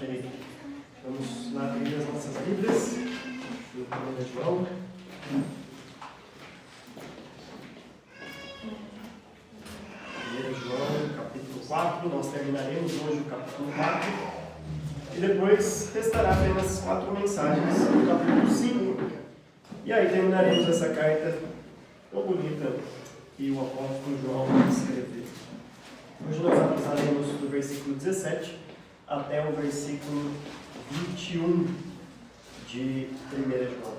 Ok. Vamos lá abrir as nossas Bíblias. No 1 João. 1 João, capítulo 4. Nós terminaremos hoje o capítulo 4. E depois restará apenas 4 mensagens no capítulo 5. E aí terminaremos essa carta tão bonita que o apóstolo João escreveu. Hoje nós analisaremos do versículo 17 até o versículo 21 de 1 João.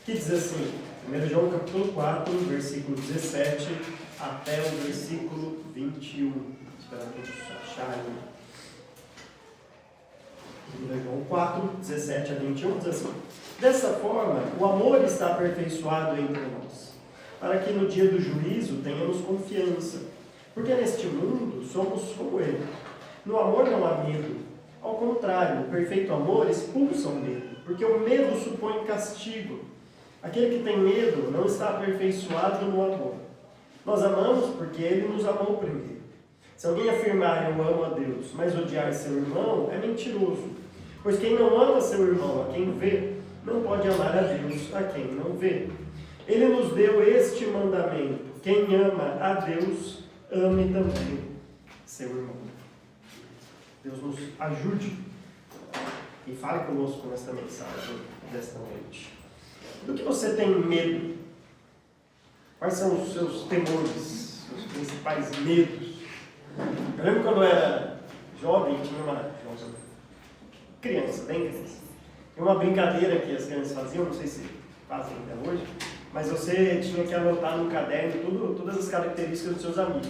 Que diz assim, 1 João capítulo 4, versículo 17 até o versículo 21. Espero todos acharem. 1 João 4, 17 a 21 diz assim: dessa forma, o amor está aperfeiçoado entre nós, para que no dia do juízo tenhamos confiança, porque neste mundo somos como ele. No amor não há medo. Ao contrário, o perfeito amor expulsa o medo, porque o medo supõe castigo. Aquele que tem medo não está aperfeiçoado no amor. Nós amamos porque ele nos amou primeiro. Se alguém afirmar eu amo a Deus, mas odiar seu irmão, é mentiroso. Pois quem não ama seu irmão, a quem vê, não pode amar a Deus, a quem não vê. Ele nos deu este mandamento: quem ama a Deus, ame também seu irmão. Deus nos ajude e fale conosco nesta mensagem desta noite. Do que você tem medo? Quais são os seus temores, os principais medos? Eu lembro quando eu era jovem, tinha uma criança, bem criança. Tinha uma brincadeira que as crianças faziam, não sei se fazem até hoje, mas você tinha que anotar no caderno todas as características dos seus amigos.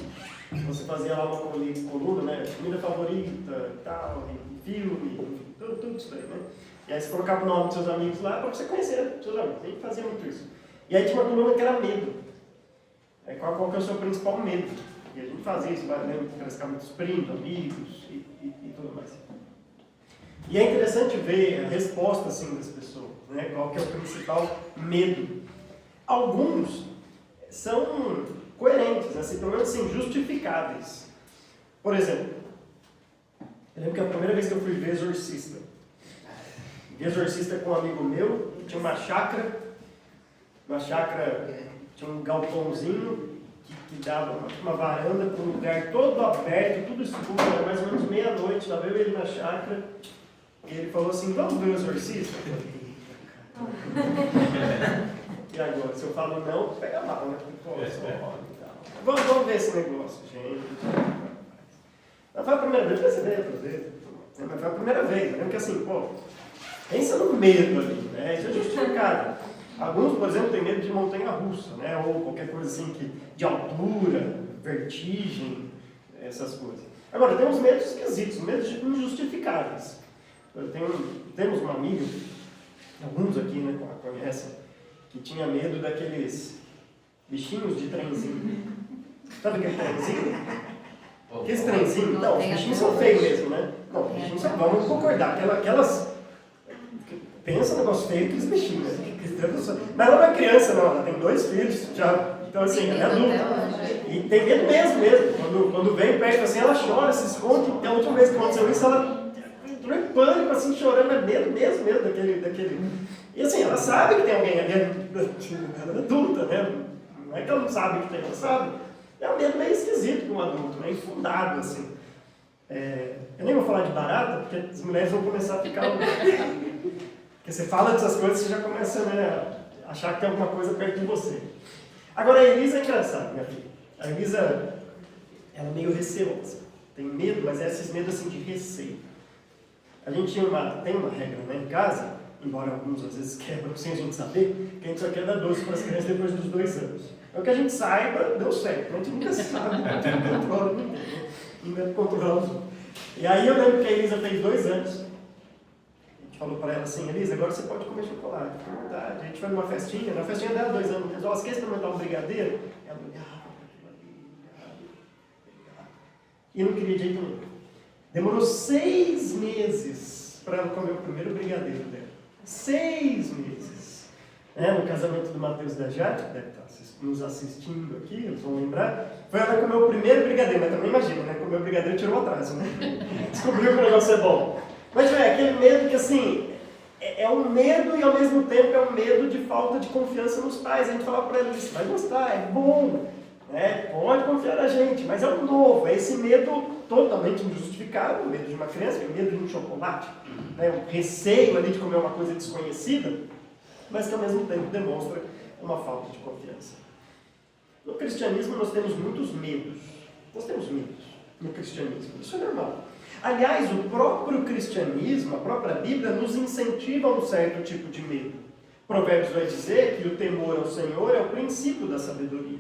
Você fazia lá uma coluna, né? Comida favorita, tal, filme, tudo isso aí, né? E aí você colocava o nome dos seus amigos lá para você conhecer os seus amigos. A gente fazia muito isso. E aí tinha uma coluna que era medo. Qual que é o seu principal medo? E a gente fazia isso, vai lendo aqueles primos, amigos e tudo mais. E é interessante ver a resposta assim, das pessoas, né? Qual que é o principal medo. Alguns são coerentes, assim, pelo menos assim, justificáveis. Por exemplo, eu lembro que a primeira vez que eu fui ver Exorcista, com um amigo meu, tinha uma chácara, tinha um galpãozinho que dava uma varanda para um lugar todo aberto, tudo escuro, era mais ou menos meia-noite, lá veio ele na chácara, e ele falou assim: vamos ver o Exorcista? E agora, se eu falo não, pega mal, né? Vamos ver esse negócio, gente. Não foi a primeira vez, mas foi a primeira vez. Eu lembro que assim, pensa no medo ali, né? Isso é justificado. Alguns, por exemplo, têm medo de montanha-russa, né? Ou qualquer coisa assim, de altura, vertigem, essas coisas. Agora, tem uns medos esquisitos, medos injustificáveis. Temos um amigo, alguns aqui, né, conhecem, que tinha medo daqueles bichinhos de trenzinho. Sabe aquele trenzinho? Aqueles trenzinhos, não, os bichinhos são feios mesmo, né? Não, os bichinhos são, vamos concordar, aquelas... Pensa no negócio feio, aqueles bichinhos, né? Mas ela não é criança, não, ela tem 2 filhos, já, então assim, ela é adulta. E tem medo mesmo. Quando vem perto assim, ela chora, se esconde. E a última vez que aconteceu isso, ela entrou em pânico, assim, chorando, é medo mesmo daquele... E assim, ela sabe que tem alguém ali, ela é adulta, né? Não é que ela não sabe que tem, ela sabe. É um medo meio esquisito para um adulto, meio infundado, assim. Eu nem vou falar de barata, porque as mulheres vão começar a ficar... Porque você fala dessas coisas, você já começa, né, a achar que tem alguma coisa perto de você. Agora, a Elisa é engraçada, minha filha. A Elisa, ela é meio receosa. Tem medo, mas é esses medos assim de receio. A gente tem uma regra, né, em casa, embora alguns às vezes quebram sem a gente saber, que a gente só quer dar doce para as crianças depois dos 2 anos. É o que a gente saiba, deu certo. A gente nunca sabe, não controla ninguém, né? Ninguém controla os outros. E aí eu lembro que a Elisa fez 2 anos. A gente falou para ela assim: Elisa, agora você pode comer chocolate. Foi verdade. A gente foi numa festinha, na festinha dela, 2 anos. Ela disse: você quer experimentar um brigadeiro? Ela olhava para aquilo ali, e não queria de jeito nenhum. Demorou 6 meses para ela comer o primeiro brigadeiro dela. 6 meses. No casamento do Matheus e da Jade, que deve estar nos assistindo aqui, eles vão lembrar, foi ela que comeu o primeiro brigadeiro, mas também imagina, né? Comeu o brigadeiro e tirou o atraso, né? Descobriu que o negócio é bom. Mas é aquele medo que assim, é um medo e ao mesmo tempo é um medo de falta de confiança nos pais. A gente fala para eles, vai gostar, é bom, né? Pode confiar na gente, mas é um novo, é esse medo totalmente injustificado, o medo de uma criança, o medo de um chocolate, né? O receio ali de comer uma coisa desconhecida, mas que ao mesmo tempo demonstra uma falta de confiança. No cristianismo nós temos muitos medos. Nós temos medos no cristianismo. Isso é normal. Aliás, o próprio cristianismo, a própria Bíblia, nos incentiva a um certo tipo de medo. Provérbios vai dizer que o temor ao Senhor é o princípio da sabedoria.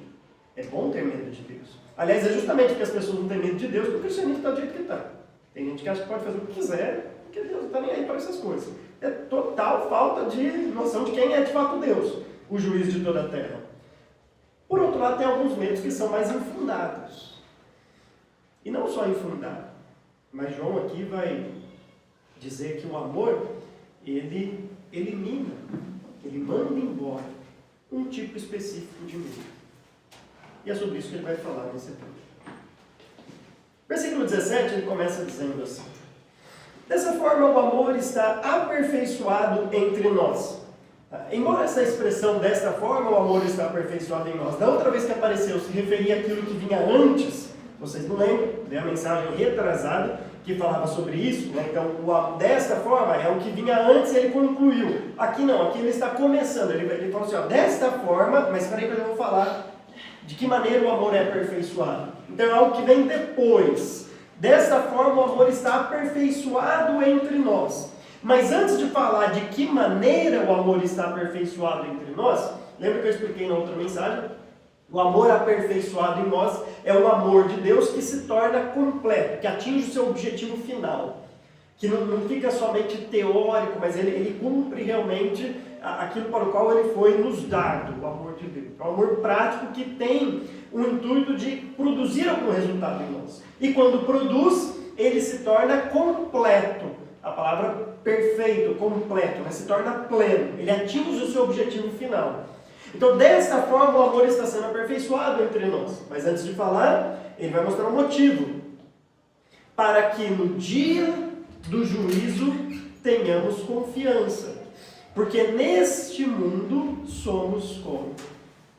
É bom ter medo de Deus. Aliás, é justamente porque as pessoas não têm medo de Deus que o cristianismo está do jeito que está. Tem gente que acha que pode fazer o que quiser, porque Deus não está nem aí para essas coisas. É total falta de noção de quem é de fato Deus, o juiz de toda a terra. Por outro lado, tem alguns medos que são mais infundados. E não só infundados, mas João aqui vai dizer que o amor, ele elimina, ele manda embora um tipo específico de medo. E é sobre isso que ele vai falar nesse texto. Versículo 17, ele começa dizendo assim: dessa forma o amor está aperfeiçoado entre nós. Embora essa expressão, desta forma o amor está aperfeiçoado em nós, da outra vez que apareceu se referia àquilo que vinha antes, vocês não lembram? Dei a mensagem retrasada que falava sobre isso, né? Então desta forma é o que vinha antes e ele concluiu. Aqui não, aqui ele está começando, ele falou assim, ó, desta forma, mas espera aí que eu vou falar de que maneira o amor é aperfeiçoado. Então é algo que vem depois. Desta forma o amor está aperfeiçoado entre nós. Mas antes de falar de que maneira o amor está aperfeiçoado entre nós, lembra que eu expliquei na outra mensagem? O amor aperfeiçoado em nós é o amor de Deus que se torna completo, que atinge o seu objetivo final. Que não fica somente teórico, mas ele cumpre realmente aquilo para o qual ele foi nos dado, o amor de Deus. É um amor prático que tem o intuito de produzir algum resultado em nós. E quando produz, ele se torna completo. A palavra perfeito, completo, né? Se torna pleno. Ele atinge o seu objetivo final. Então, dessa forma, o amor está sendo aperfeiçoado entre nós. Mas antes de falar, ele vai mostrar um motivo. Para que no dia do juízo tenhamos confiança. Porque neste mundo somos como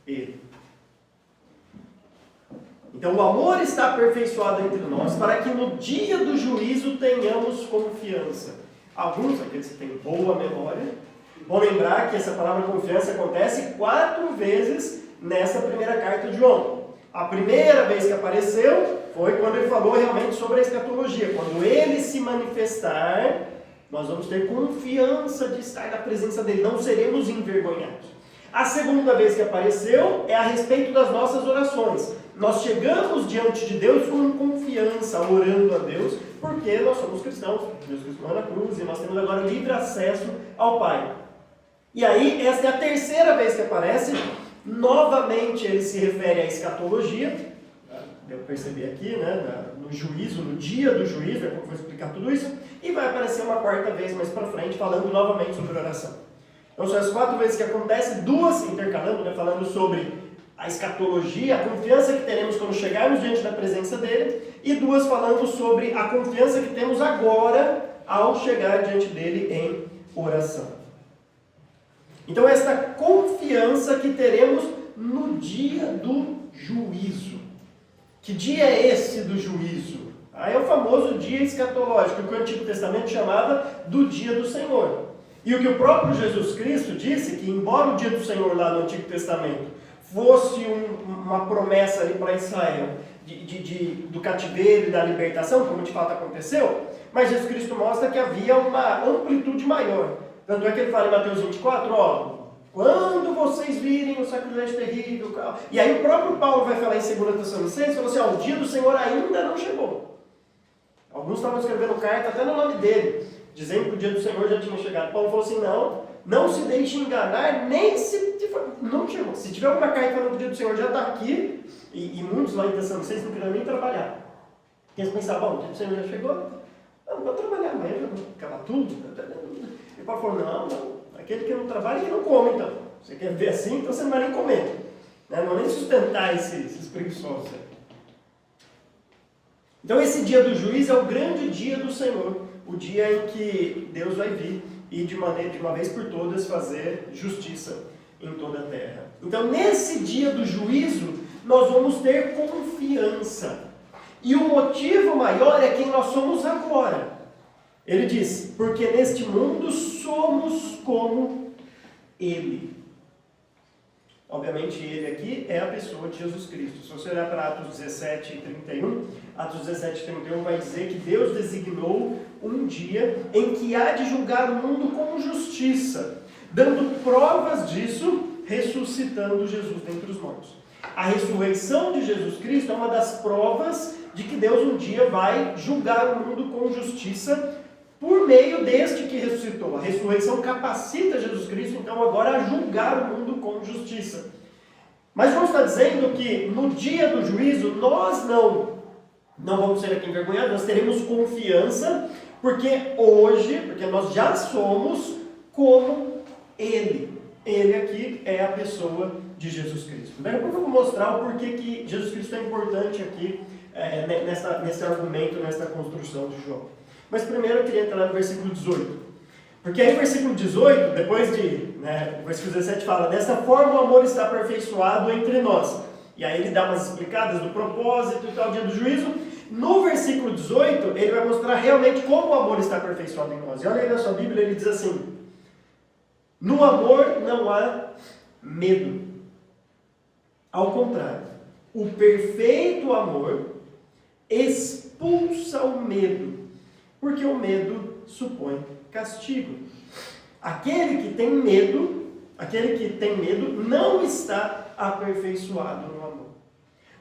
ele. Então o amor está aperfeiçoado entre nós para que no dia do juízo tenhamos confiança. Alguns, aqueles que têm boa memória, vão lembrar que essa palavra confiança acontece 4 vezes nessa primeira carta de João. A primeira vez que apareceu foi quando ele falou realmente sobre a escatologia. Quando ele se manifestar, nós vamos ter confiança de estar na presença dele, não seremos envergonhados. A segunda vez que apareceu é a respeito das nossas orações. Nós chegamos diante de Deus com confiança, orando a Deus, porque nós somos cristãos, Deus Cristo na cruz, e nós temos agora livre acesso ao Pai. E aí, essa é a terceira vez que aparece, novamente ele se refere à escatologia, eu percebi aqui, né, no juízo, no dia do juízo, eu vou explicar tudo isso, e vai aparecer uma quarta vez mais para frente, falando novamente sobre oração. Então são as 4 vezes que acontece, 2 intercalando, né, falando sobre a escatologia, a confiança que teremos quando chegarmos diante da presença dele, e 2 falando sobre a confiança que temos agora ao chegar diante dele em oração. Então esta confiança que teremos no dia do juízo. Que dia é esse do juízo? É o famoso dia escatológico, que o Antigo Testamento chamava do dia do Senhor. E o que o próprio Jesus Cristo disse, que embora o dia do Senhor lá no Antigo Testamento fosse uma promessa ali para Israel, do cativeiro e da libertação, como de fato aconteceu, mas Jesus Cristo mostra que havia uma amplitude maior. Tanto é que ele fala em Mateus 24, quando vocês virem o sacrilégio terrível, e aí o próprio Paulo vai falar em 2 Tessalonicenses, falou assim, o dia do Senhor ainda não chegou. Alguns estavam escrevendo carta até no nome dele, dizendo que o dia do Senhor já tinha chegado. Paulo falou assim, não se deixe enganar, nem se não chegou. Se tiver alguma carta falando que o dia do Senhor já está aqui, e muitos lá em Tessalonicenses não queriam nem trabalhar. Porque eles pensavam, o dia do Senhor já chegou, não vou trabalhar amanhã, já vou acabar tudo. E Paulo falou, não, aquele que não trabalha, que não come então. Você quer ver assim, então você não vai nem comer. Não vai nem sustentar esses preguiçosos. Então esse dia do juízo é o grande dia do Senhor, o dia em que Deus vai vir e de uma vez por todas fazer justiça em toda a terra. Então, nesse dia do juízo, nós vamos ter confiança. E o motivo maior é quem nós somos agora. Ele diz, porque neste mundo somos como Ele. Obviamente, Ele aqui é a pessoa de Jesus Cristo. Se você olhar para Atos 17 e 31, Atos 17 e 31 vai dizer que Deus designou um dia em que há de julgar o mundo com justiça, dando provas disso, ressuscitando Jesus dentre os mortos. A ressurreição de Jesus Cristo é uma das provas de que Deus um dia vai julgar o mundo com justiça por meio deste que ressuscitou. A ressurreição capacita Jesus Cristo, então, agora a julgar o mundo com justiça. Mas João está dizendo que no dia do juízo, nós não vamos ser aqui envergonhados, nós teremos confiança, porque nós já somos como Ele. Ele aqui é a pessoa de Jesus Cristo. Daqui a pouco eu vou mostrar o porquê que Jesus Cristo é importante aqui nesse argumento, nessa construção de João. Mas primeiro eu queria entrar no versículo 18. Porque aí no versículo 18, depois o versículo 17 fala, dessa forma o amor está aperfeiçoado entre nós. E aí ele dá umas explicadas do propósito e tal, dia do juízo. No versículo 18, ele vai mostrar realmente como o amor está aperfeiçoado em nós. E olha aí na sua Bíblia, ele diz assim, no amor não há medo. Ao contrário, o perfeito amor expulsa o medo, porque o medo supõe castigo. Aquele que tem medo não está aperfeiçoado no amor.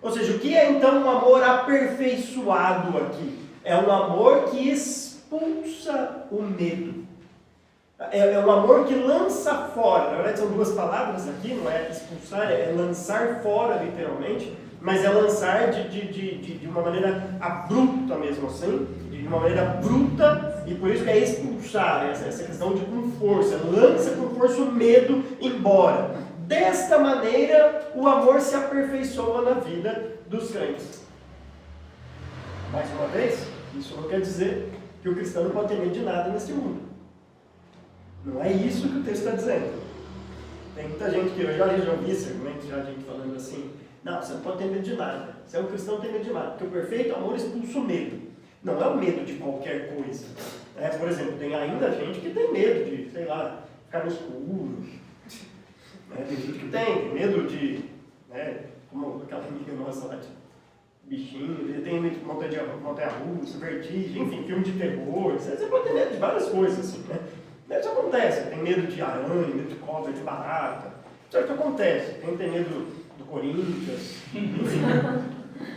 Ou seja, o que é então um amor aperfeiçoado aqui? É um amor que expulsa o medo. É um amor que lança fora. Na verdade são duas palavras aqui, não é expulsar, é lançar fora literalmente, mas é lançar de uma maneira abrupta mesmo assim, de uma maneira bruta, e por isso que é expulsar, essa questão de com força, lança com força o medo embora. Desta maneira, o amor se aperfeiçoa na vida dos crentes. Mais uma vez, isso não quer dizer que o cristão não pode ter medo de nada neste mundo. Não é isso que o texto está dizendo. Tem muita gente que eu já ouvi esse argumento, já gente falando assim, não, você não pode ter medo de nada. Você é um cristão, não tem medo de nada, porque o perfeito amor expulsa o medo. Não é o medo de qualquer coisa. Por exemplo, tem ainda gente que tem medo de, sei lá, ficar no escuro. Tem gente que tem medo de, como aquela amiga nossa lá de bichinho, tem medo de montanha-russa, vertigem, enfim, filme de terror. Você pode ter medo de várias coisas, assim, né? Isso acontece, tem medo de aranha, medo de cobra, de barata. Isso acontece, tem medo do Corinthians, enfim.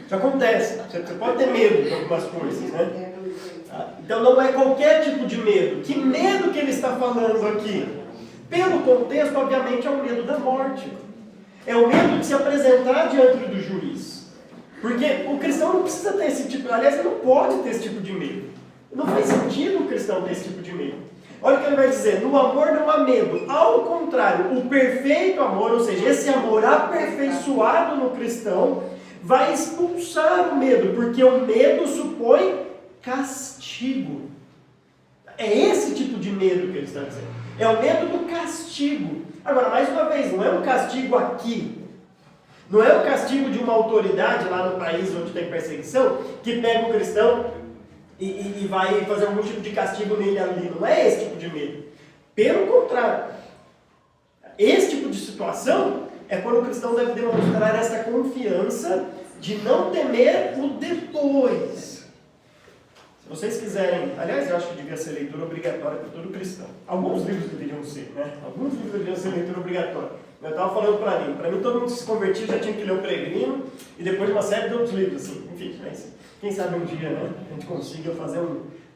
Isso acontece, você pode ter medo de algumas coisas, né? Então não é qualquer tipo de medo. Que medo que ele está falando aqui? Pelo contexto, obviamente, é o medo da morte. É o medo de se apresentar diante do juiz. Porque o cristão não precisa ter esse tipo, aliás, ele não pode ter esse tipo de medo. Não faz sentido o cristão ter esse tipo de medo. Olha o que ele vai dizer, no amor não há medo. Ao contrário, o perfeito amor, ou seja, esse amor aperfeiçoado no cristão, vai expulsar o medo, porque o medo supõe castigo. É esse tipo de medo que ele está dizendo. É o medo do castigo. Agora, mais uma vez, não é um castigo aqui. Não é o castigo de uma autoridade lá no país onde tem perseguição, que pega o cristão e vai fazer algum tipo de castigo nele ali. Não é esse tipo de medo. Pelo contrário. Esse tipo de situação é quando o cristão deve demonstrar essa confiança de não temer o depois. Se vocês quiserem, aliás, eu acho que devia ser leitura obrigatória para todo cristão. Alguns livros deveriam ser, né? Alguns livros deveriam ser leitura obrigatória. Eu estava falando para mim todo mundo que se convertia já tinha que ler o Peregrino e depois uma série de outros livros, assim. Enfim, mas quem sabe um dia, né? A gente consiga fazer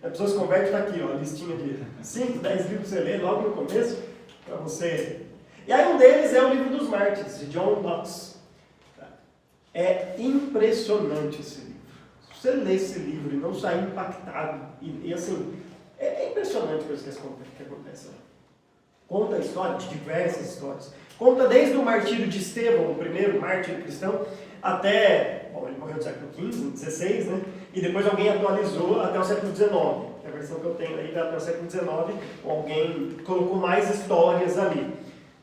A pessoa se converte, está aqui, ó, a listinha de 5, 10 livros que você lê logo no começo, para você. E aí um deles é o Livro dos Mártires, de John Knox. É impressionante esse livro. Se você ler esse livro e não sair impactado, e assim, é impressionante coisa que acontece lá. Conta a história de diversas histórias. Conta desde o martírio de Estevão, o primeiro mártir cristão, até, bom, ele morreu no século XV, XVI, né? E depois alguém atualizou até o século XIX. é a versão que eu tenho aí da século XIX, alguém colocou mais histórias ali.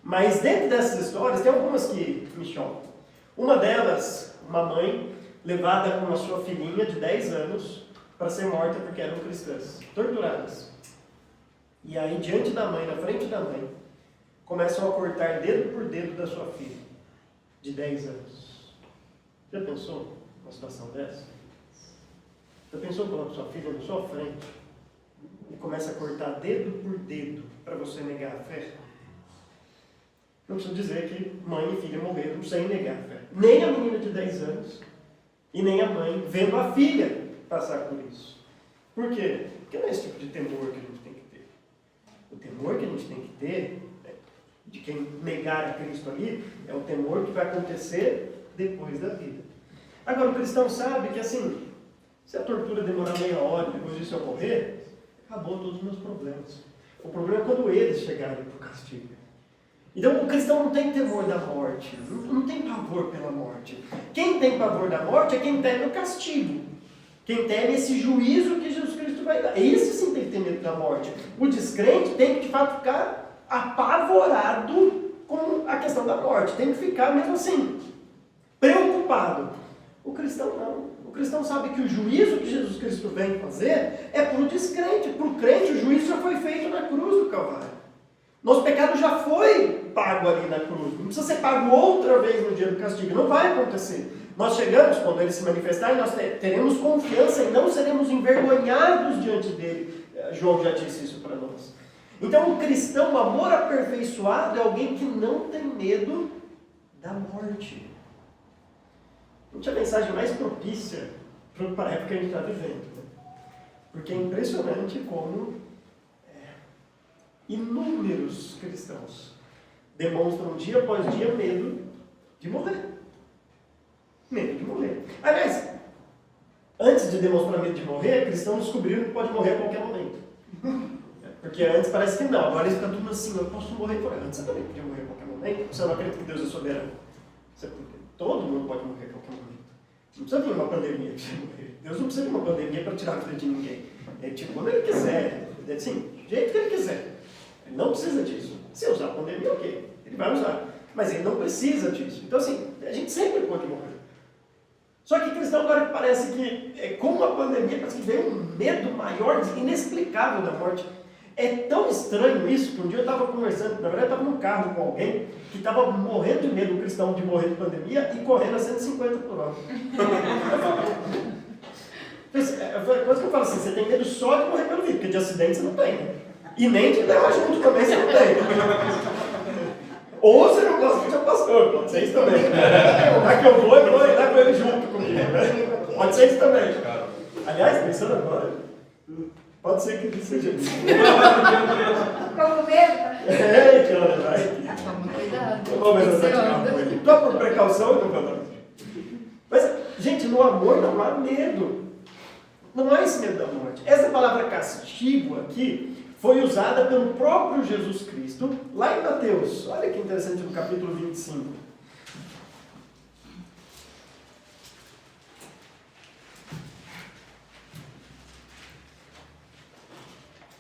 Mas dentro dessas histórias, tem algumas que me chocam. Uma delas, uma mãe levada com a sua filhinha de 10 anos para ser morta porque eram cristãs, torturadas. E aí, diante da mãe, na frente da mãe, começam a cortar dedo por dedo da sua filha, de 10 anos. Já pensou numa situação dessa? Já pensou em colocar sua filha na sua frente e começa a cortar dedo por dedo para você negar a fé? Não preciso dizer que mãe e filha morreram sem negar a fé. Nem a menina de 10 anos e nem a mãe vendo a filha passar por isso. Por quê? Porque não é esse tipo de temor que a gente tem que ter. O temor que a gente tem que ter, de quem negar a Cristo ali, é o temor que vai acontecer depois da vida. Agora, o cristão sabe que assim, se a tortura demorar meia hora, depois disso eu morrer, acabou todos os meus problemas. O problema é quando eles chegarem para o castigo. Então, o cristão não tem temor da morte, não tem pavor pela morte. Quem tem pavor da morte é quem teme o castigo. Quem teme esse juízo que Jesus Cristo vai dar. Esse sim tem que ter medo da morte. O descrente tem que, de fato, ficar apavorado com a questão da morte. Tem que ficar, mesmo assim, preocupado. O cristão não. O cristão sabe que o juízo que Jesus Cristo vem fazer é para o descrente. Para o crente, o juízo já foi feito na cruz do Calvário. Nosso pecado já foi pago ali na cruz. Não precisa ser pago outra vez no dia do castigo. Não vai acontecer. Nós chegamos, quando ele se manifestar, e nós teremos confiança e não seremos envergonhados diante dele. João já disse isso para nós. Então, o cristão, o amor aperfeiçoado, é alguém que não tem medo da morte. Não tinha mensagem mais propícia para a época que a gente está vivendo. Né? Porque é impressionante como inúmeros cristãos demonstram dia após dia medo de morrer. Medo de morrer. Aliás, antes de demonstrar medo de morrer, cristãos descobriram que pode morrer a qualquer momento. Porque antes parece que não. Agora eles ficam tudo assim, eu posso morrer. Antes você também podia morrer a qualquer momento. Você não acredita que Deus é soberano? Todo mundo pode morrer a qualquer momento. Não precisa vir uma pandemia para você morrer. Deus não precisa de uma pandemia para tirar a vida de ninguém. É tipo, quando ele quiser, assim, do jeito que ele quiser. Ele não precisa disso. Se usar a pandemia, ok. Ele vai usar. Mas ele não precisa disso. Então, assim, a gente sempre pode morrer. Só que cristão agora parece que, com a pandemia, parece que veio um medo maior, inexplicável da morte. É tão estranho isso, que um dia eu estava conversando, na verdade eu estava num carro com alguém que estava morrendo de medo, um cristão, de morrer de pandemia e correndo a 150 por hora. Coisa que eu falo assim, você tem medo só de morrer pelo vírus, porque de acidente você não tem. Né? E nem de levar junto também você não tem. Ou você não gosta de ser pastor, pode ser isso também. Já que eu vou levo ele junto comigo. Né? Pode ser isso também. Aliás, pensando agora, pode ser que ele seja isso. Como mesmo? É, que hora vai. Toma cuidado. Eu vou mesmo praticar com ele. Só por precaução e não falando. Mas, gente, no amor não há medo. Não há esse medo da morte. Essa palavra castigo aqui foi usada pelo próprio Jesus Cristo, lá em Mateus. Olha que interessante, no capítulo 25.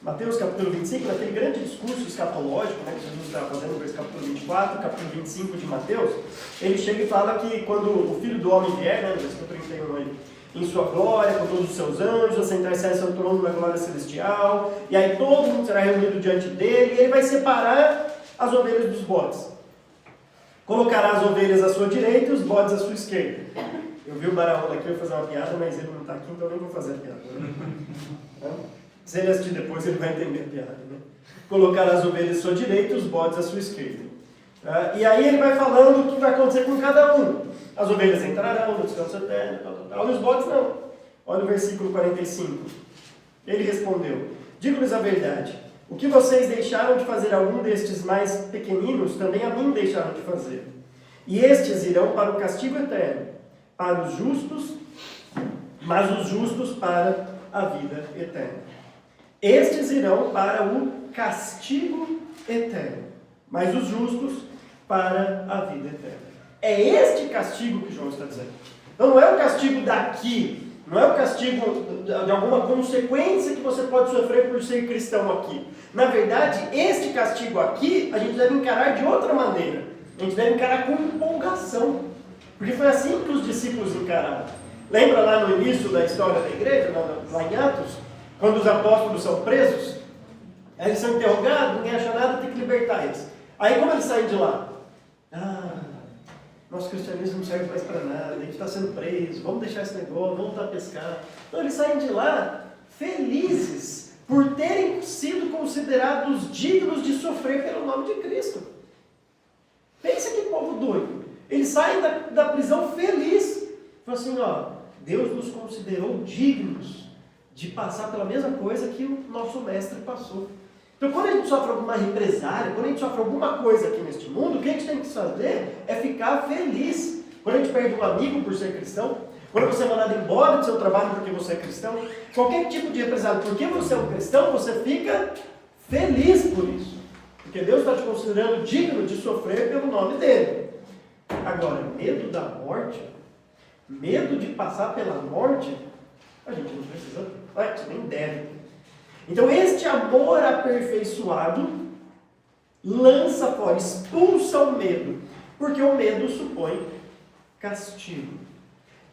Mateus capítulo 25, naquele grande discurso escatológico, né, que Jesus está fazendo no capítulo 24, capítulo 25 de Mateus, ele chega e fala que quando o Filho do Homem vier, né, no versículo 31 aí, em sua glória, com todos os seus anjos, assentar-se em seu trono na glória celestial, e aí todo mundo será reunido diante dele, e ele vai separar as ovelhas dos bodes. Colocará as ovelhas à sua direita e os bodes à sua esquerda. Eu vi o Baraona aqui, eu vou fazer uma piada, mas ele não está aqui, então eu nem vou fazer a piada. Né? Se ele assistir depois, ele vai entender a piada. Né? Colocará as ovelhas à sua direita e os bodes à sua esquerda. E aí ele vai falando o que vai acontecer com cada um. As ovelhas entrarão no descanso eterno, e os bodes não. Olha o versículo 45. Ele respondeu: digo-lhes a verdade, o que vocês deixaram de fazer a algum destes mais pequeninos, também a mim deixaram de fazer. E estes irão para o castigo eterno, para os justos, mas os justos para a vida eterna. Estes irão para o castigo eterno, mas os justos para a vida eterna. É este castigo que João está dizendo. Então não é o castigo daqui, Não é o castigo de alguma consequência que você pode sofrer por ser cristão aqui. Na verdade, este castigo aqui, a gente deve encarar de outra maneira. A gente deve encarar com empolgação. Porque foi assim que os discípulos encararam. Lembra lá no início da história da igreja, lá em Atos, quando os apóstolos são presos? Aí eles são interrogados, ninguém acha nada, tem que libertar eles. Aí como eles saem de lá? Nosso cristianismo não serve mais para nada, a gente está sendo preso, vamos deixar esse negócio, vamos voltar a pescar. Então eles saem de lá felizes por terem sido considerados dignos de sofrer pelo nome de Cristo. Pensa que povo doido. Eles saem da prisão felizes. Falam assim, Deus nos considerou dignos de passar pela mesma coisa que o nosso mestre passou. Então, quando a gente sofre alguma represália, quando a gente sofre alguma coisa aqui neste mundo, o que a gente tem que fazer é ficar feliz. Quando a gente perde um amigo por ser cristão, quando você é mandado embora do seu trabalho porque você é cristão, qualquer tipo de represália, porque você é um cristão, você fica feliz por isso. Porque Deus está te considerando digno de sofrer pelo nome dele. Agora, medo da morte, medo de passar pela morte, a gente não precisa, a gente nem deve. Então, este amor aperfeiçoado lança fora, expulsa o medo, porque o medo supõe castigo.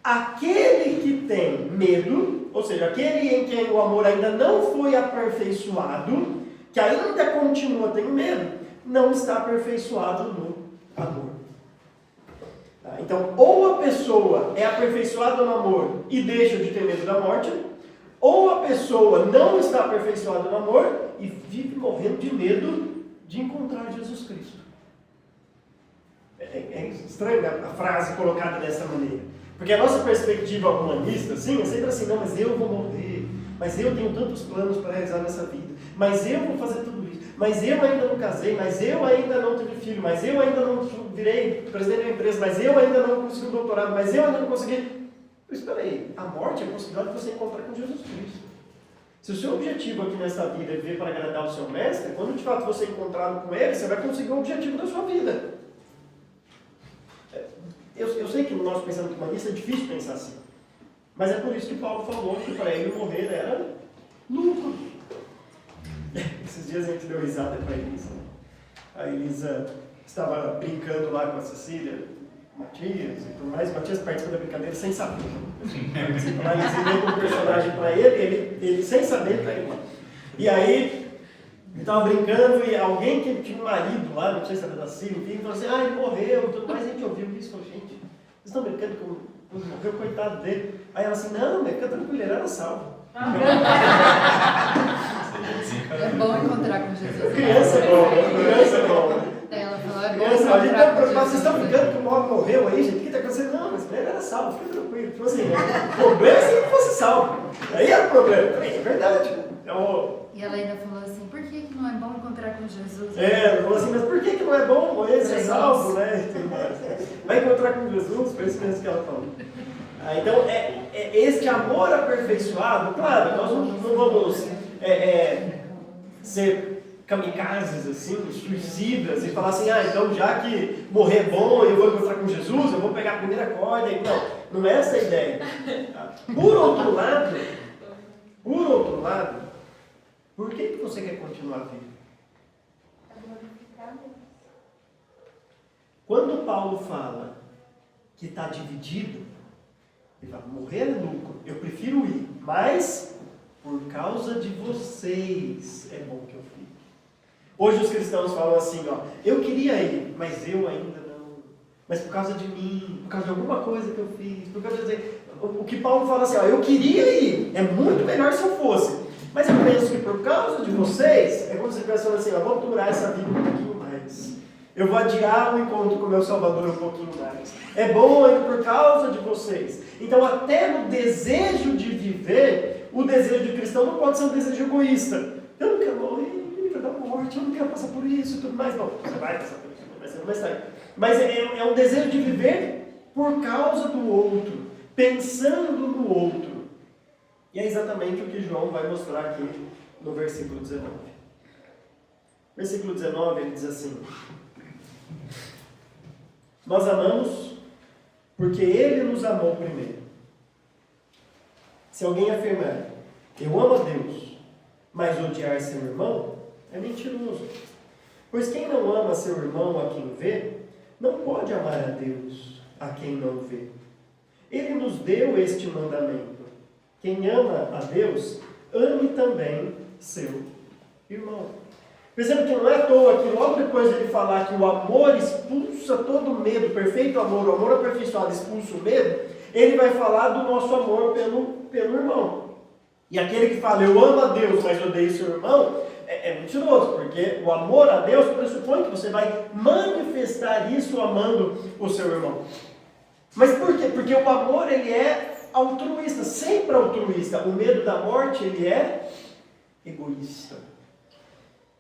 Aquele que tem medo, ou seja, aquele em quem o amor ainda não foi aperfeiçoado, que ainda continua tendo medo, não está aperfeiçoado no amor. Então, ou a pessoa é aperfeiçoada no amor e deixa de ter medo da morte, ou a pessoa não está aperfeiçoada no amor e vive morrendo de medo de encontrar Jesus Cristo. É estranho a frase colocada dessa maneira. Porque a nossa perspectiva humanista, assim, é sempre assim, não, mas eu vou morrer, mas eu tenho tantos planos para realizar nessa vida, mas eu vou fazer tudo isso, mas eu ainda não casei, mas eu ainda não tive filho, mas eu ainda não virei presidente da empresa, mas eu ainda não consegui um doutorado, mas eu ainda não consegui... Espera aí, a morte é a possibilidade de você encontrar com Jesus Cristo. Se o seu objetivo aqui nessa vida é viver para agradar o seu mestre, quando de fato você encontrar com ele, você vai conseguir o objetivo da sua vida. Eu sei que no nosso pensamento humanista é difícil pensar assim. Mas é por isso que Paulo falou que para ele morrer era lucro. Esses dias a gente deu risada com a Elisa. A Elisa estava brincando lá com a Cecília, Matias, e por mais Matias participa da brincadeira sem saber. Mas inventou um personagem para ele sem saber para ele. E aí, ele estava brincando e alguém que tinha um marido lá, não sei se era da Síria, enfim, falou assim, ele morreu e tudo mais. A gente ouviu isso e falou, gente, vocês estão brincando com ele morreu, coitado dele. Aí ela assim, não, fica tranquilo, ele era salvo. É bom encontrar com Jesus. Criança é bom. Ela falou, é bom Criança, encontrar com vocês estão Jesus. brincando que o Mauro morreu aí, gente, o que está acontecendo? Não, mas ele era salvo, fica tranquilo. Tipo assim, o problema é se ele fosse salvo. Aí era o problema. É verdade. E ela ainda falou assim, por que não é bom encontrar com Jesus? Ela falou assim, mas por que não é bom morrer ser salvo, né? Vai encontrar com Jesus, foi isso mesmo que ela falou. Então, este amor aperfeiçoado, claro, nós não vamos ser kamikazes, assim, suicidas, e falar assim, então já que morrer é bom e eu vou encontrar com Jesus, eu vou pegar a primeira corda. Não é essa a ideia. Por outro lado, por que você quer continuar vivo? Quando Paulo fala que está dividido, ele fala, morrer é lucro, eu prefiro ir, mas por causa de vocês é bom que eu fique. Hoje os cristãos falam assim, eu queria ir, mas eu ainda não. Mas por causa de mim, por causa de alguma coisa que eu fiz, por causa de... O que Paulo fala assim, eu queria ir, é muito melhor se eu fosse. Mas eu penso que por causa de vocês, é como se você estivesse falando assim, vamos durar essa vida um pouquinho mais. Eu vou adiar o encontro com o meu Salvador um pouquinho mais. É bom por causa de vocês. Então até no desejo de viver, o desejo de cristão não pode ser um desejo egoísta. Eu não quero morrer da morte, eu não quero passar por isso e tudo mais. Não, você vai passar por isso, vai ser mais tarde. Mas é um desejo de viver por causa do outro, pensando no outro. E é exatamente o que João vai mostrar aqui no versículo 19. Versículo 19, ele diz assim: nós amamos porque ele nos amou primeiro. Se alguém afirmar, eu amo a Deus, mas odiar seu irmão, é mentiroso. Pois quem não ama seu irmão a quem vê, não pode amar a Deus a quem não vê. Ele nos deu este mandamento: quem ama a Deus, ame também seu irmão. Perceba que não é à toa que logo depois de ele falar que o amor expulsa todo medo, perfeito amor, o amor aperfeiçoado expulsa o medo, ele vai falar do nosso amor pelo irmão. E aquele que fala, eu amo a Deus, mas odeio seu irmão, é mentiroso, porque o amor a Deus pressupõe que você vai manifestar isso amando o seu irmão. Mas por quê? Porque o amor, ele é altruísta, sempre altruísta. O medo da morte, ele é egoísta.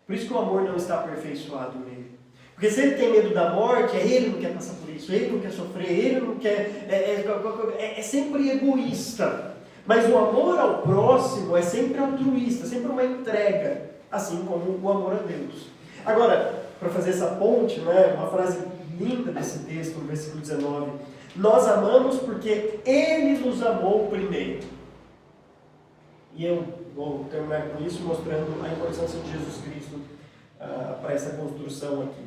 Por isso que o amor não está aperfeiçoado nele. Porque se ele tem medo da morte, ele não quer passar por isso, ele não quer sofrer, ele não quer... É sempre egoísta. Mas o amor ao próximo é sempre altruísta, sempre uma entrega, assim como o amor a Deus. Agora, para fazer essa ponte, né, uma frase linda desse texto, no versículo 19, nós amamos porque Ele nos amou primeiro. E eu vou terminar com isso, mostrando a importância de Jesus Cristo para essa construção aqui.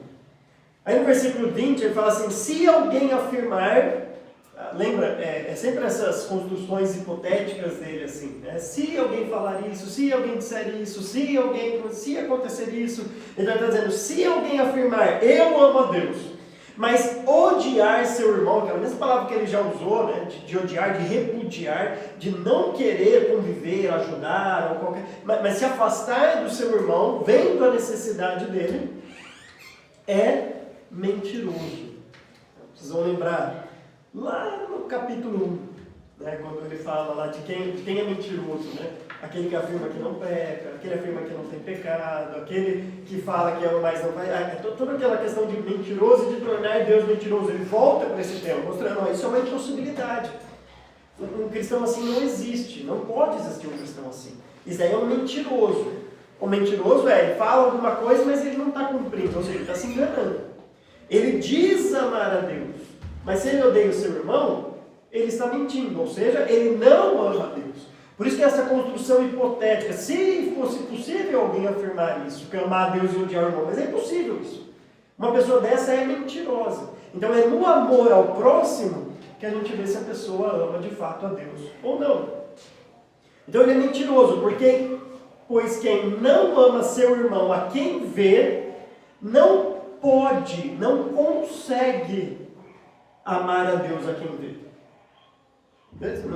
Aí no versículo 20 ele fala assim, se alguém afirmar, lembra, é sempre essas construções hipotéticas dele assim, né? Se alguém falar isso, se alguém disser isso, se acontecer isso, ele está dizendo, se alguém afirmar, eu amo a Deus, mas odiar seu irmão, que é a mesma palavra que ele já usou, né? de odiar, de repudiar, de não querer conviver, ajudar, ou qualquer, mas se afastar do seu irmão, vendo a necessidade dele, é mentiroso. Vocês vão lembrar, lá no capítulo 1, né, quando ele fala lá de quem é mentiroso, né? Aquele que afirma que não peca, aquele que afirma que não tem pecado, aquele que fala que ama, mas não vai... toda aquela questão de mentiroso e de tornar Deus mentiroso, ele volta para esse tema, mostrando, ó, isso é uma impossibilidade. Um cristão assim não existe, não pode existir um cristão assim. Isso daí é um mentiroso. O mentiroso ele fala alguma coisa, mas ele não está cumprindo, ou seja, ele está se enganando. Ele diz amar a Deus, mas se ele odeia o seu irmão, ele está mentindo, ou seja, ele não ama a Deus. Por isso que essa construção hipotética, se fosse possível alguém afirmar isso, que amar a Deus e odiar o irmão, mas é impossível isso. Uma pessoa dessa é mentirosa. Então é no amor ao próximo que a gente vê se a pessoa ama de fato a Deus ou não. Então ele é mentiroso, pois quem não ama seu irmão a quem vê, não pode, não consegue amar a Deus a quem vê.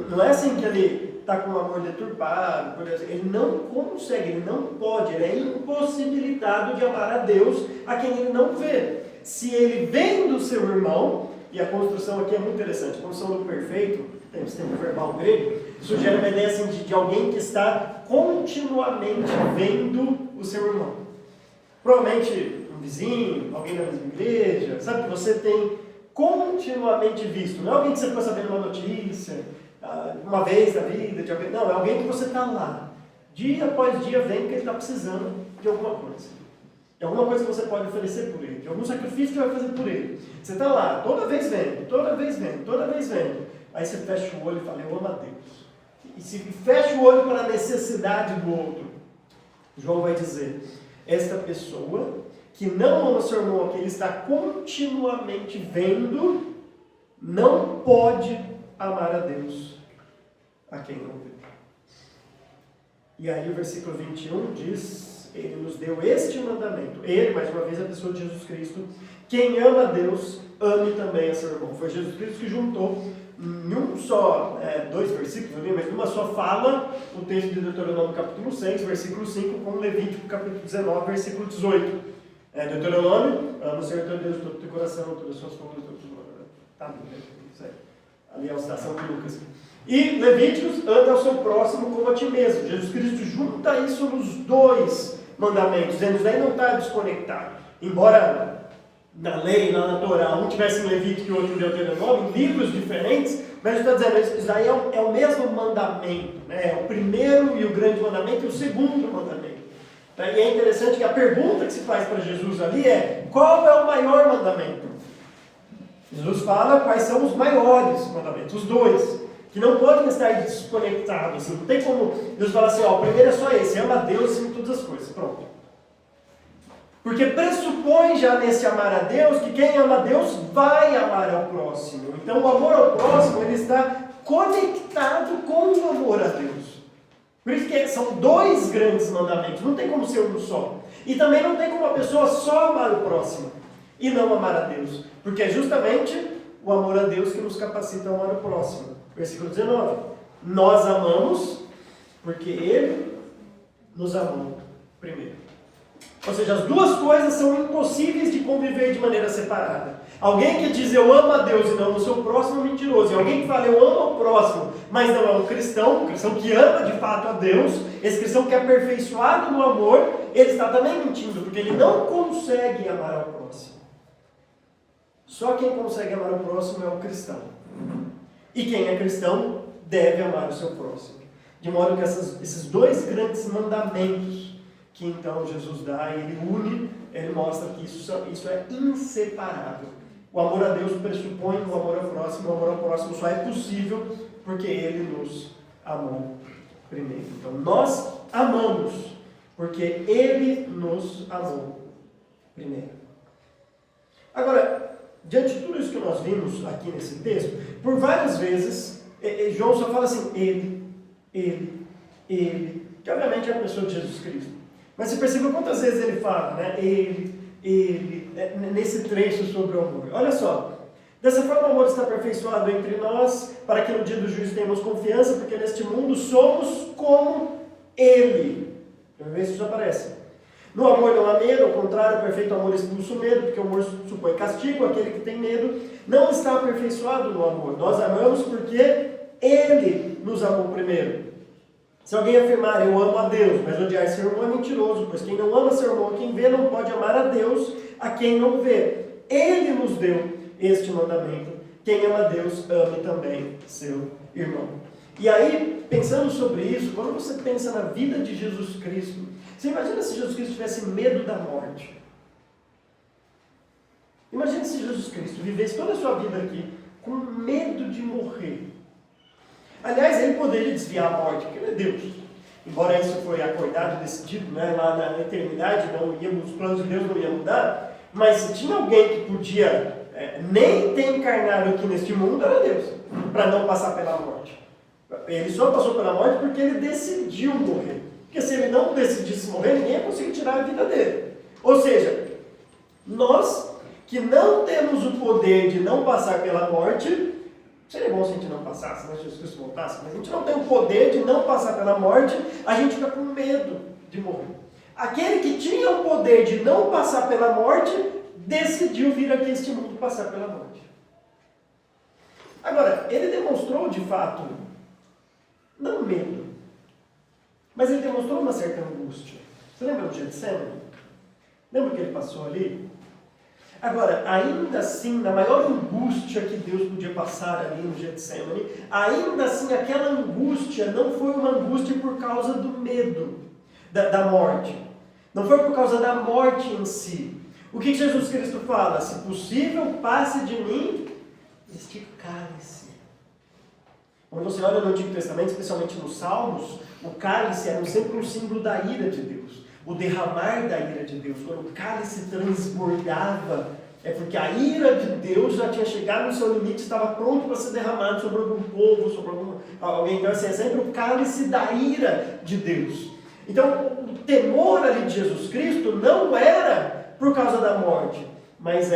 Não é assim que ele está com um amor deturpado, por exemplo. Ele não consegue, ele não pode, ele é impossibilitado de amar a Deus a quem ele não vê. Se ele vendo o seu irmão, e a construção aqui é muito interessante, a construção do perfeito, tem esse tempo verbal grego, sugere uma ideia assim, de alguém que está continuamente vendo o seu irmão. Provavelmente um vizinho, alguém da mesma igreja, sabe que você tem continuamente visto. Não é alguém que você ficou sabendo uma notícia, uma vez na vida de alguém. Não, é alguém que você está lá. Dia após dia vem que ele está precisando de alguma coisa. De alguma coisa que você pode oferecer por ele. De algum sacrifício que vai fazer por ele. Você está lá, toda vez vendo, toda vez vendo, toda vez vendo. Aí você fecha o olho e fala, eu amo a Deus. E se fecha o olho para a necessidade do outro, João vai dizer, esta pessoa que não ama seu irmão, que ele está continuamente vendo, não pode amar a Deus a quem não vê. E aí o versículo 21 diz, ele nos deu este mandamento. Ele, mais uma vez, a pessoa de Jesus Cristo, quem ama a Deus, ame também a seu irmão. Foi Jesus Cristo que juntou em um só, dois versículos ali, mas numa só fala, o texto de Deuteronômio capítulo 6, versículo 5, com Levítico capítulo 19, versículo 18. Deuteronômio, ama o Senhor teu Deus de todo o teu coração, todas as suas forças, tá, isso aí. Ali é a citação de Lucas. E Levíticos, anda ao seu próximo como a ti mesmo. Jesus Cristo junta isso nos dois mandamentos. Ele daí não está desconectado. Embora na lei, lá na Torá, um tivesse em Levítico e outro em Deuteronômio, em livros diferentes, mas ele está dizendo, isso daí é o mesmo mandamento. Né? É o primeiro e o grande mandamento e o segundo mandamento. E é interessante que a pergunta que se faz para Jesus ali é, qual é o maior mandamento? Jesus fala quais são os maiores mandamentos, os dois. que não podem estar desconectados. Assim. Não tem como Deus falar assim, ó, o primeiro é só esse, ama a Deus em todas as coisas. Pronto. Porque pressupõe já nesse amar a Deus que quem ama a Deus vai amar ao próximo. Então o amor ao próximo ele está conectado com o amor a Deus. Por isso que são dois grandes mandamentos, não tem como ser um só. E também não tem como a pessoa só amar o próximo e não amar a Deus. Porque é justamente o amor a Deus que nos capacita a amar o próximo. Versículo 19. Nós amamos porque Ele nos amou primeiro. Ou seja, as duas coisas são impossíveis de conviver de maneira separada. Alguém que diz eu amo a Deus e não amo o seu próximo é mentiroso. E alguém que fala eu amo o próximo, mas não é um cristão que ama de fato a Deus, esse cristão que é aperfeiçoado no amor, ele está também mentindo, porque ele não consegue amar ao próximo. Só quem consegue amar o próximo é o cristão. E quem é cristão deve amar o seu próximo. De modo que esses dois grandes mandamentos que então Jesus dá, ele une, ele mostra que isso é inseparável. O amor a Deus pressupõe o amor ao próximo. O amor ao próximo só é possível porque Ele nos amou primeiro. Então, nós amamos porque Ele nos amou primeiro. Agora, diante de tudo isso que nós vimos aqui nesse texto, por várias vezes, João só fala assim, Ele, que obviamente é a pessoa de Jesus Cristo. Mas você percebeu quantas vezes ele fala, né? Ele, nesse trecho sobre o amor. Olha só, dessa forma o amor está aperfeiçoado entre nós, para que no dia do juízo tenhamos confiança, porque neste mundo somos como Ele. Deixa eu ver se isso aparece. No amor não há medo, ao contrário, o perfeito amor expulsa o medo, porque o amor supõe castigo, aquele que tem medo não está aperfeiçoado no amor. Nós amamos porque Ele nos amou primeiro. Se alguém afirmar, eu amo a Deus, mas odiar seu irmão é mentiroso, pois quem não ama seu irmão a quem vê, não pode amar a Deus a quem não vê. Ele nos deu este mandamento. Quem ama a Deus, ame também seu irmão. E aí, pensando sobre isso, quando você pensa na vida de Jesus Cristo, você imagina se Jesus Cristo tivesse medo da morte? Imagina se Jesus Cristo vivesse toda a sua vida aqui com medo de morrer. Aliás, ele poderia desviar a morte, porque ele é Deus. Embora isso foi acordado e decidido, né, lá na eternidade, os planos de Deus não iam mudar, mas se tinha alguém que podia nem ter encarnado aqui neste mundo, era Deus, para não passar pela morte. Ele só passou pela morte porque ele decidiu morrer. Porque se ele não decidisse morrer, ninguém ia conseguir tirar a vida dele. Ou seja, nós que não temos o poder de não passar pela morte, seria bom se a gente não passasse, né? Se Jesus Cristo voltasse, mas a gente não tem o poder de não passar pela morte, a gente fica com medo de morrer. Aquele que tinha o poder de não passar pela morte, decidiu vir aqui a este mundo passar pela morte. Agora, ele demonstrou de fato, não medo, mas ele demonstrou uma certa angústia. Você lembra do Getsemane? Lembra o que ele passou ali? Agora, ainda assim, na maior angústia que Deus podia passar ali no Getsemane, ainda assim aquela angústia não foi uma angústia por causa do medo da morte. Não foi por causa da morte em si. O que Jesus Cristo fala? Se possível, passe de mim este cálice. Quando você olha no Antigo Testamento, especialmente nos Salmos, o cálice era sempre um símbolo da ira de Deus. O derramar da ira de Deus. Quando o cálice transbordava, é porque a ira de Deus já tinha chegado no seu limite, estava pronto para ser derramado sobre algum povo, sobre alguém. Então, assim, é sempre o cálice da ira de Deus. Então, o temor ali de Jesus Cristo não era por causa da morte, mas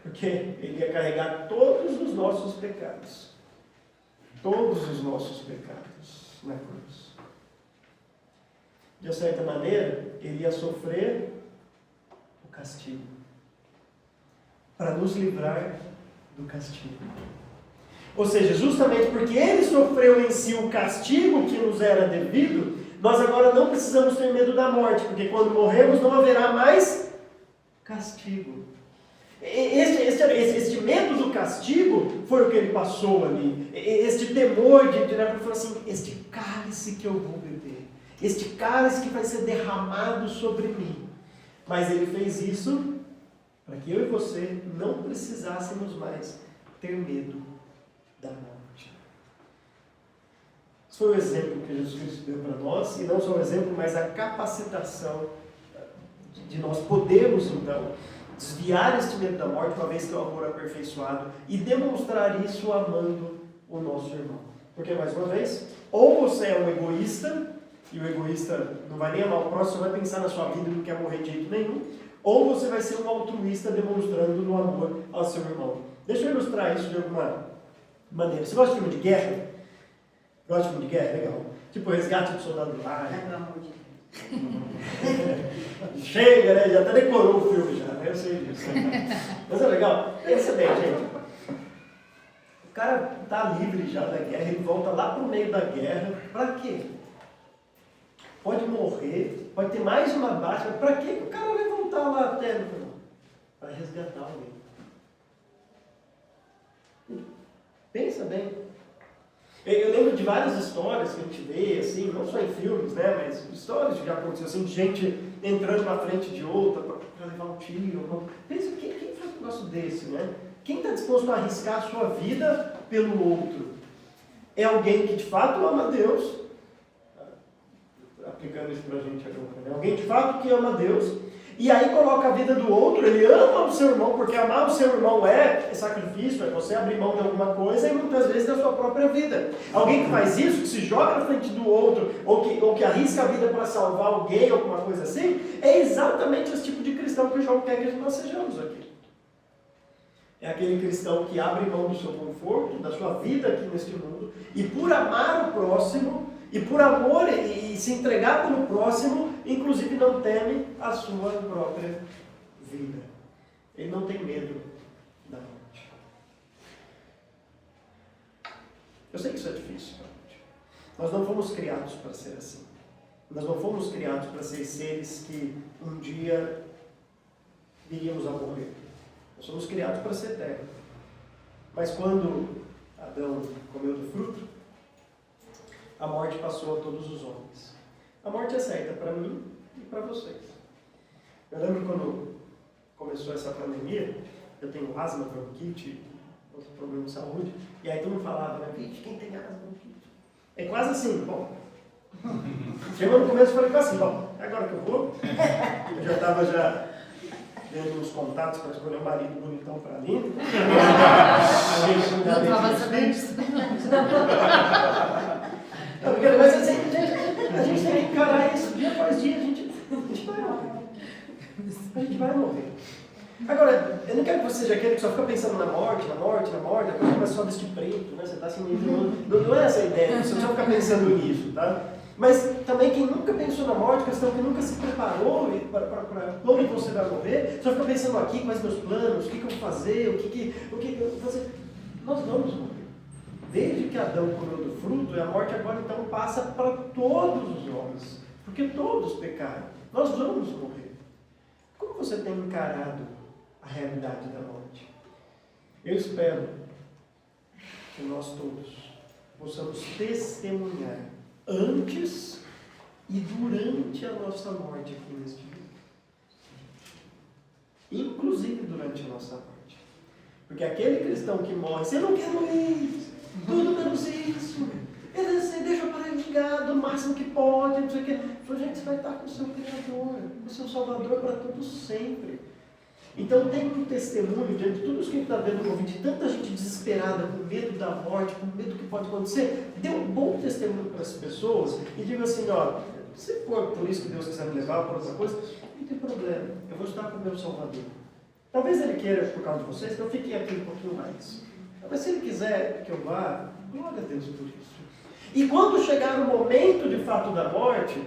porque ele ia carregar todos os nossos pecados. Todos os nossos pecados na cruz. De certa maneira, ele ia sofrer o castigo, para nos livrar do castigo. Ou seja, justamente porque ele sofreu em si o castigo que nos era devido, nós agora não precisamos ter medo da morte, porque quando morrermos não haverá mais castigo. Este medo do castigo foi o que ele passou ali. Este temor de ele falou assim, este cálice que eu vou beber, este cálice que vai ser derramado sobre mim. Mas ele fez isso para que eu e você não precisássemos mais ter medo da morte. Esse foi o exemplo que Jesus Cristo deu para nós, e não só o exemplo, mas a capacitação de nós podermos, então, desviar este medo da morte, uma vez que é o amor aperfeiçoado, e demonstrar isso amando o nosso irmão. Porque, mais uma vez, ou você é um egoísta, e o egoísta não vai nem amar o próximo, só vai pensar na sua vida e não quer morrer de jeito nenhum, ou você vai ser um altruísta demonstrando no amor ao seu irmão. Deixa eu ilustrar isso de alguma maneira. Você gosta de filme de guerra? Gosta de filme de guerra? Legal. Tipo Resgate do Soldado Ryan. Chega, né? Já até decorou o filme já, né? Eu sei disso. Mas é legal. Pensa bem, gente. O cara está livre já da guerra, ele volta lá para o meio da guerra. Para quê? Pode morrer, pode ter mais uma baixa. Para que o cara vai voltar lá até no final? Para resgatar alguém. Pensa bem. Eu lembro de várias histórias que a gente vê, assim, não só em filmes, né, mas histórias que já aconteceram, assim, de gente entrando na frente de outra para levar um tiro. Pensa, quem faz um negócio desse, né? Quem está disposto a arriscar a sua vida pelo outro? É alguém que de fato ama Deus, aplicando isso para a gente agora, né? Alguém de fato que ama Deus, e aí coloca a vida do outro, ele ama o seu irmão, porque amar o seu irmão é sacrifício, é você abrir mão de alguma coisa e muitas vezes da sua própria vida. Alguém que faz isso, que se joga na frente do outro, ou que arrisca a vida para salvar alguém, ou alguma coisa assim, é exatamente esse tipo de cristão que o João quer que nós sejamos aqui. É aquele cristão que abre mão do seu conforto, da sua vida aqui neste mundo, e por amar o próximo, e por amor e se entregar pelo próximo, inclusive não teme a sua própria vida. Ele não tem medo da morte. Eu sei que isso é difícil, gente. Nós não fomos criados para ser assim. Nós não fomos criados para ser seres que um dia viríamos a morrer. Nós somos criados para ser eternos. Mas quando Adão comeu do fruto, a morte passou a todos os homens. A morte é certa para mim e para vocês. Eu lembro quando começou essa pandemia, eu tenho asma, bronquite, outro problema de saúde, e aí todo mundo falava, né, vixe, quem tem asma, bronquite? É quase assim, bom. Chegou no começo e falei assim, bom, é agora que eu vou. Eu já estava dando uns contatos para escolher um marido bonitão para mim. Não estava sabendo disso. Mas assim, a gente tem que encarar isso dia após dia, a gente vai morrer. A gente vai morrer. Agora, eu não quero que você seja aquele que só fica pensando na morte, depois começa só a vestir preto, né? Você está assim, não é essa a ideia, você não só fica pensando nisso, tá? Mas também quem nunca pensou na morte, questão que nunca se preparou para quando você vai morrer, só fica pensando aqui, quais meus planos, o que eu vou fazer, o que eu vou fazer. Nós vamos morrer. Desde que Adão comeu do fruto, a morte agora então passa para todos os homens, porque todos pecaram. Nós vamos morrer. Como você tem encarado a realidade da morte? Eu espero que nós todos possamos testemunhar antes e durante a nossa morte aqui neste mundo. Inclusive durante a nossa morte. Porque aquele cristão que morre, você não quer morrer, tudo menos isso. Ele deixa o aparelho ligado o máximo que pode, não sei o quê. Falei, gente, você vai estar com o seu Criador, com o seu Salvador para todo sempre. Então tem um testemunho diante de tudo isso que a gente está vendo no convite, de tanta gente desesperada, com medo da morte, com medo do que pode acontecer. Dê um bom testemunho para as pessoas e diga assim, ó, se for por isso que Deus quiser me levar para outra coisa, não tem problema, eu vou estar com o meu Salvador. Talvez Ele queira, por causa de vocês, que eu fique aqui um pouquinho mais. Mas se Ele quiser que eu vá, glória a Deus por isso. E quando chegar o momento de fato da morte,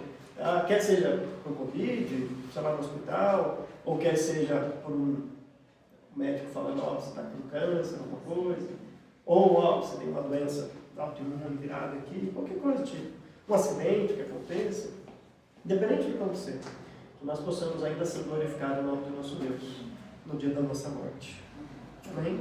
quer seja por Covid, sei lá, no hospital, ou quer seja por um médico falando, ó, você está com câncer, alguma coisa, ou ó, você tem uma doença autoimune virada aqui, qualquer coisa tipo, um acidente que aconteça, independente do que acontecer, que nós possamos ainda assim glorificar o nome do nosso Deus no dia da nossa morte. Amém?